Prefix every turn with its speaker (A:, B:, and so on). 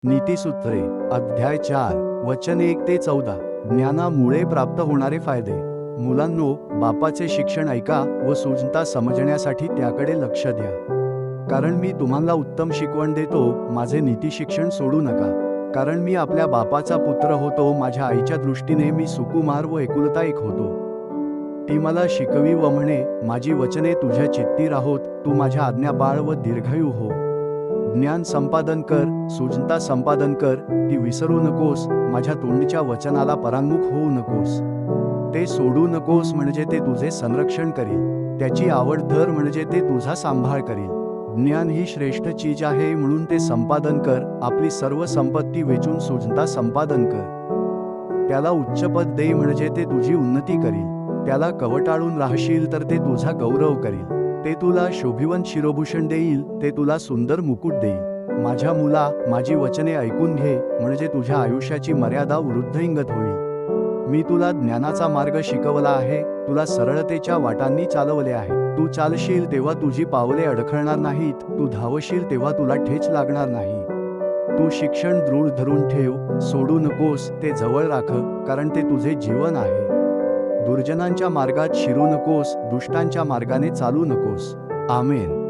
A: नीतिसूत्रे अध्याय 4 वचन 1 ते 14 ज्ञानामुळे प्राप्त होणारे फायदे। मुलांनो, बापाचे शिक्षण ऐका व सूझता समजण्यासाठी त्याकडे लक्ष द्या, कारण मी तुम्हाला उत्तम शिकवण देतो। माझे नीती शिक्षण सोडू नका, कारण मी आपल्या बापाचा पुत्र होतो। माझ्या आईच्या दृष्टीने मी सुकुमार व एकुलता एक होतो। ती मला शिकवी व म्हणे, माझी वचने तुझ्या चित्ती राहोत, तू माझ्या आज्ञा पाळ व दीर्घायू हो। ज्ञान संपादन कर, सूझता संपादन कर, ती विसरू नकोस। माझ्या तोंडच्या वचनाला परांगमुख होऊ नकोस। ते सोडू नकोस, म्हणजे ते तुझे संरक्षण करील। त्याची आवड धर, म्हणजे ते तुझा सांभाळ करील। ज्ञान ही श्रेष्ठ चीज आहे, म्हणून ते संपादन कर। आपली सर्व संपत्ती वेचून सूझता संपादन कर। त्याला उच्च पद दे, म्हणजे ते तुझी उन्नती करील। त्याला कवटाळून राहशील तर ते तुझा गौरव करील। ते तुला शोभिवंत शिरोभूषण देईल, ते तुला सुंदर मुकुट देईल। माझ्या मुला, माझी वचने ऐकून घे, म्हणजे तुझ्या आयुष्याची मर्यादा वृद्धिंगत होईल। मी तुला ज्ञानाचा मार्ग शिकवला आहे, तुला सरळतेच्या वाटांनी चालवले आहे। तू चालशील तेव्हा तुझी पावले अडखळणार नाहीत, तू धावशील तेव्हा तुला ठेच लागणार नाही। तू शिक्षण दृढ धरून ठेव, सोडू नकोस, ते जवळ राख, कारण ते तुझे जीवन आहे। दुर्जनांच्या मार्गात शिरू नकोस, दुष्टांच्या मार्गाने चालू नकोस। आमेन।